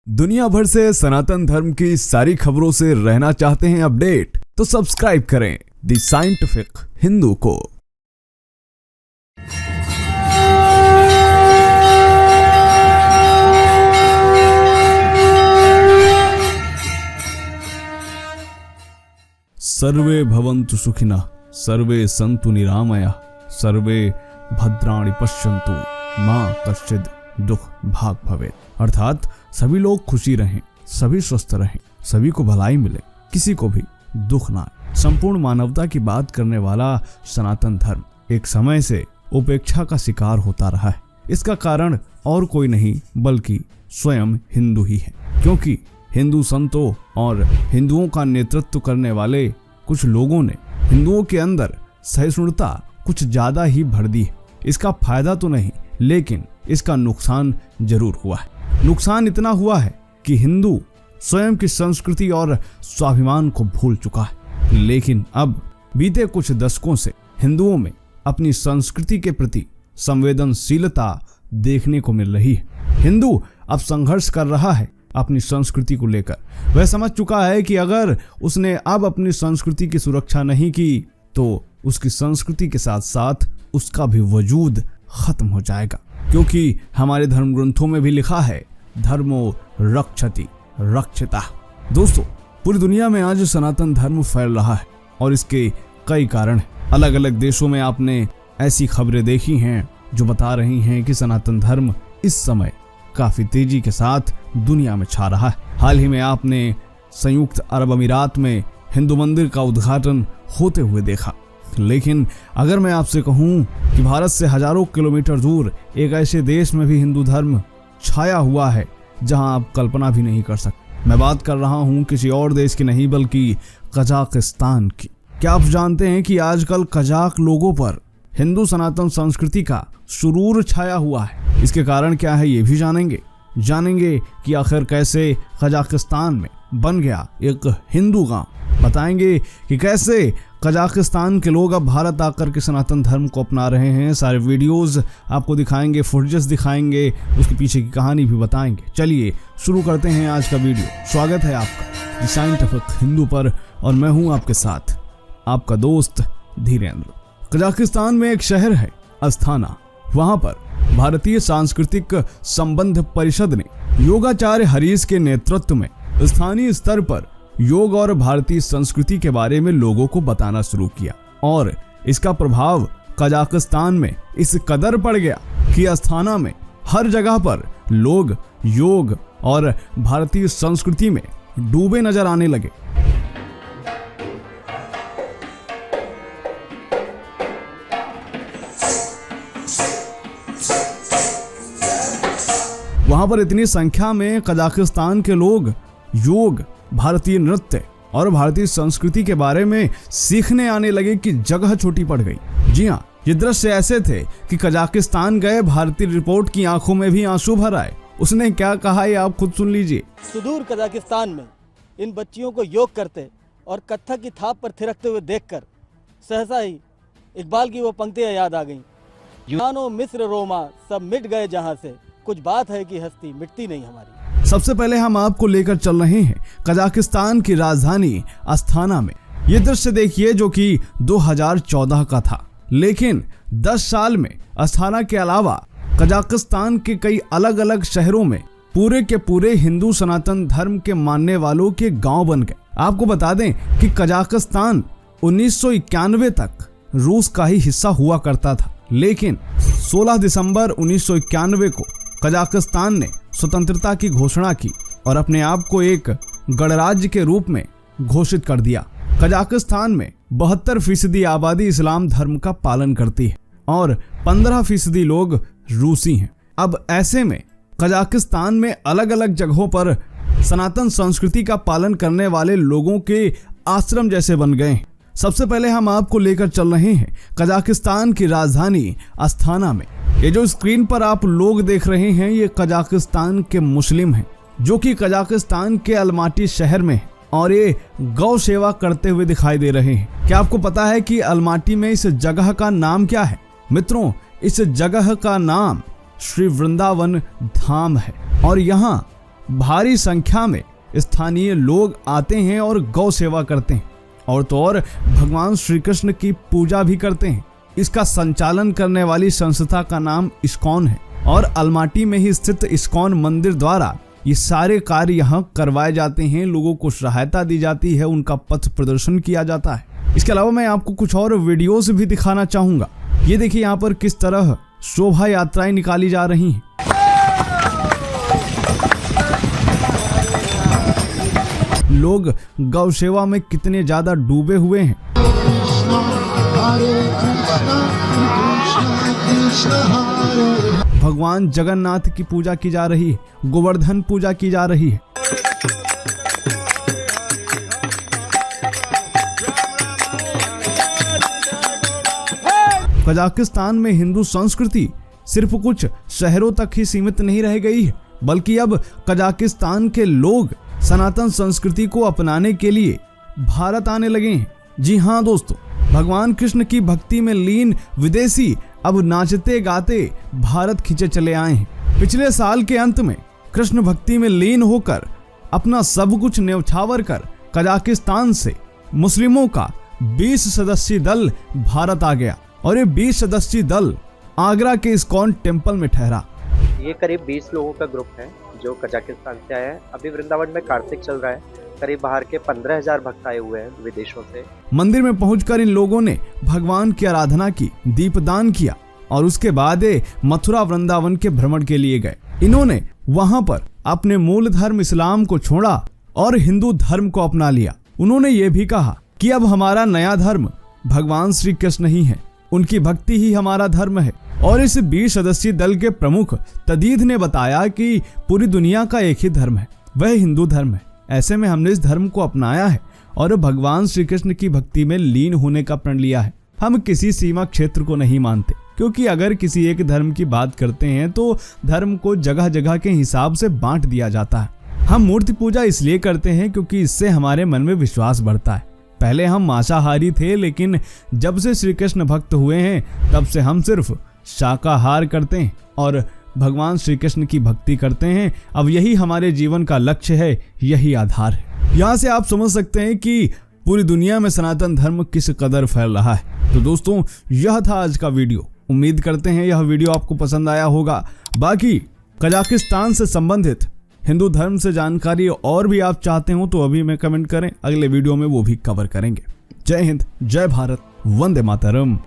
दुनिया भर से सनातन धर्म की सारी खबरों से रहना चाहते हैं अपडेट, तो सब्सक्राइब करें द साइंटिफिक हिंदू को। सर्वे भवन्तु सुखिनः, सर्वे सन्तु निरामयाः, सर्वे भद्राणि पश्यन्तु मा कश्चित् दुख भाग भवेत्। अर्थात सभी लोग खुशी रहें, सभी स्वस्थ रहें, सभी को भलाई मिले, किसी को भी दुख ना आए। संपूर्ण मानवता की बात करने वाला सनातन धर्म एक समय से उपेक्षा का शिकार होता रहा है। इसका कारण और कोई नहीं बल्कि स्वयं हिंदू ही है, क्योंकि हिंदू संतों और हिंदुओं का नेतृत्व करने वाले कुछ लोगों ने हिंदुओं के अंदर सहिष्णुता कुछ ज्यादा ही भर दी है। इसका फायदा तो नहीं, लेकिन इसका नुकसान जरूर हुआ है। नुकसान इतना हुआ है कि हिंदू स्वयं की संस्कृति और स्वाभिमान को भूल चुका है। लेकिन अब बीते कुछ दशकों से हिंदुओं में अपनी संस्कृति के प्रति संवेदनशीलता देखने को मिल रही है। हिंदू अब संघर्ष कर रहा है अपनी संस्कृति को लेकर। वह समझ चुका है कि अगर उसने अब अपनी संस्कृति की सुरक्षा नहीं की तो उसकी संस्कृति के साथ साथ उसका भी वजूद खत्म हो जाएगा, क्योंकि हमारे धर्म ग्रंथों में भी लिखा है धर्मो रक्षति रक्षिता। दोस्तों, पूरी दुनिया में आज सनातन धर्म फैल रहा है और इसके कई कारण हैं। अलग अलग देशों में आपने ऐसी खबरें देखी हैं जो बता रही हैं कि सनातन धर्म इस समय काफी तेजी के साथ दुनिया में छा रहा है। हाल ही में आपने संयुक्त अरब अमीरात में हिंदू मंदिर का उद्घाटन होते हुए देखा। लेकिन अगर मैं आपसे कहूं कि भारत से हजारों किलोमीटर दूर एक ऐसे देश में भी हिंदू धर्म छाया हुआ है जहां आप कल्पना भी नहीं कर सकते। मैं बात कर रहा हूं किसी और देश की नहीं बल्कि कजाकिस्तान की। क्या आप जानते हैं कि आजकल कजाक लोगों पर हिंदू सनातन संस्कृति का सुरूर छाया हुआ है? इसके कारण क्या है ये भी जानेंगे कि आखिर कैसे कजाकिस्तान में बन गया एक हिंदू गांव। बताएंगे कि कैसे कजाकिस्तान के लोग अब भारत आकर के सनातन धर्म को अपना रहे हैं। सारे वीडियोस आपको दिखाएंगे, फुटेजेस दिखाएंगे, उसके पीछे की कहानी भी बताएंगे। चलिए शुरू करते हैं आज का वीडियो। स्वागत है आपका द साइंटिफिक हिंदू पर और मैं हूं आपके साथ आपका दोस्त धीरेन्द्र। कजाकिस्तान में एक शहर है अस्थाना। वहां पर भारतीय सांस्कृतिक संबंध परिषद ने योगाचार्य हरीश के नेतृत्व में स्थानीय स्तर पर योग और भारतीय संस्कृति के बारे में लोगों को बताना शुरू किया और इसका प्रभाव कजाकिस्तान में इस कदर पड़ गया कि अस्थाना में हर जगह पर लोग योग और भारतीय संस्कृति में डूबे नजर आने लगे। वहां पर इतनी संख्या में कजाकिस्तान के लोग योग, भारतीय नृत्य और भारतीय संस्कृति के बारे में सीखने आने लगे कि जगह छोटी पड़ गई। जी हाँ, ये दृश्य ऐसे थे कि कजाकिस्तान गए भारतीय रिपोर्ट की आंखों में भी आंसू भर आए। उसने क्या कहा ये आप खुद सुन लीजिए। सुदूर कजाकिस्तान में इन बच्चियों को योग करते और कत्थक की थाप पर थिरकते हुए देखकर सहसा ही इकबाल की वो पंक्तियां याद आ गईं। यूनानो मिस्र रोमा सब मिट गए जहां से, कुछ बात है कि हस्ती मिटती नहीं हमारी। सबसे पहले हम आपको लेकर चल रहे हैं कजाकिस्तान की राजधानी अस्थाना में। ये दृश्य देखिए जो कि 2014 का था, लेकिन 10 साल में अस्थाना के अलावा कजाकिस्तान के कई अलग अलग शहरों में पूरे के पूरे हिंदू सनातन धर्म के मानने वालों के गांव बन गए। आपको बता दें कि कजाकिस्तान 1991 तक रूस का ही हिस्सा हुआ करता था, लेकिन 16 दिसंबर 1991 को कजाकिस्तान ने स्वतंत्रता की घोषणा की और अपने आप को एक गणराज्य के रूप में घोषित कर दिया। कजाकिस्तान में 72% आबादी इस्लाम धर्म का पालन करती है और 15% लोग रूसी हैं। अब ऐसे में कजाकिस्तान में अलग अलग जगहों पर सनातन संस्कृति का पालन करने वाले लोगों के आश्रम जैसे बन गए हैं। सबसे पहले हम आपको लेकर चल रहे हैं कजाकिस्तान की राजधानी अस्थाना में। ये जो स्क्रीन पर आप लोग देख रहे हैं ये कजाकिस्तान के मुस्लिम हैं जो कि कजाकिस्तान के अलमाटी शहर में है और ये गौ सेवा करते हुए दिखाई दे रहे हैं। क्या आपको पता है कि अलमाटी में इस जगह का नाम क्या है? मित्रों, इस जगह का नाम श्री वृंदावन धाम है और यहाँ भारी संख्या में स्थानीय लोग आते हैं और गौ सेवा करते हैं और तो और भगवान श्री कृष्ण की पूजा भी करते हैं। इसका संचालन करने वाली संस्था का नाम इस्कॉन है और अलमाटी में ही स्थित इस्कॉन मंदिर द्वारा ये सारे कार्य यहाँ करवाए जाते हैं। लोगों को सहायता दी जाती है, उनका पथ प्रदर्शन किया जाता है। इसके अलावा मैं आपको कुछ और वीडियोस भी दिखाना चाहूंगा। ये देखिए यहाँ पर किस तरह शोभा यात्राएं निकाली जा रही हैं। लोग गौ सेवा में कितने ज्यादा डूबे हुए हैं। भगवान जगन्नाथ की पूजा की जा रही है, गोवर्धन पूजा की जा रही है। कजाकिस्तान में हिंदू संस्कृति सिर्फ कुछ शहरों तक ही सीमित नहीं रह गई है, बल्कि अब कजाकिस्तान के लोग सनातन संस्कृति को अपनाने के लिए भारत आने लगे हैं। जी हाँ दोस्तों, भगवान कृष्ण की भक्ति में लीन विदेशी अब नाचते गाते भारत खींचे चले आए हैं। पिछले साल के अंत में कृष्ण भक्ति में लीन होकर अपना सब कुछ न्यौछावर कर कजाकिस्तान से मुस्लिमों का 20 सदस्यीय दल भारत आ गया और ये 20 सदस्यीय दल आगरा के इस्कॉन टेम्पल में ठहरा। ये करीब 20 लोगों का ग्रुप है जो कजाकिस्तान से आया है। अभी वृंदावन में कार्तिक चल रहा है, करीब बाहर के 15,000 भक्त आए हुए हैं विदेशों से। मंदिर में पहुंचकर इन लोगों ने भगवान की आराधना की, दीपदान किया और उसके बाद मथुरा वृंदावन के भ्रमण के लिए गए। इन्होंने वहां पर अपने मूल धर्म इस्लाम को छोड़ा और हिंदू धर्म को अपना लिया। उन्होंने ये भी कहा कि अब हमारा नया धर्म भगवान श्री कृष्ण ही है, उनकी भक्ति ही हमारा धर्म है। और इस 20 सदस्यीय दल के प्रमुख तदीद ने बताया कि पूरी दुनिया का एक ही धर्म है, वह हिंदू धर्म है। ऐसे में हमने इस धर्म को अपनाया है और भगवान श्री कृष्ण की भक्ति में लीन होने का प्रण लिया है। हम किसी सीमा क्षेत्र को नहीं मानते, क्योंकि अगर किसी एक धर्म की बात करते हैं तो धर्म को जगह जगह के हिसाब से बांट दिया जाता है। हम मूर्ति पूजा इसलिए करते हैं क्योंकि इससे हमारे मन में विश्वास बढ़ता है। पहले हम मांसाहारी थे, लेकिन जब से श्री कृष्ण भक्त हुए हैं तब से हम सिर्फ शाकाहार करते हैं और भगवान श्री कृष्ण की भक्ति करते हैं। अब यही हमारे जीवन का लक्ष्य है, यही आधार है। यहाँ से आप समझ सकते हैं कि पूरी दुनिया में सनातन धर्म किस कदर फैल रहा है। तो दोस्तों, यह था आज का वीडियो। उम्मीद करते हैं यह वीडियो आपको पसंद आया होगा। बाकी कजाकिस्तान से संबंधित हिंदू धर्म से जानकारी और भी आप चाहते हो तो अभी में कमेंट करें, अगले वीडियो में वो भी कवर करेंगे। जय हिंद, जय भारत, वंदे मातरम।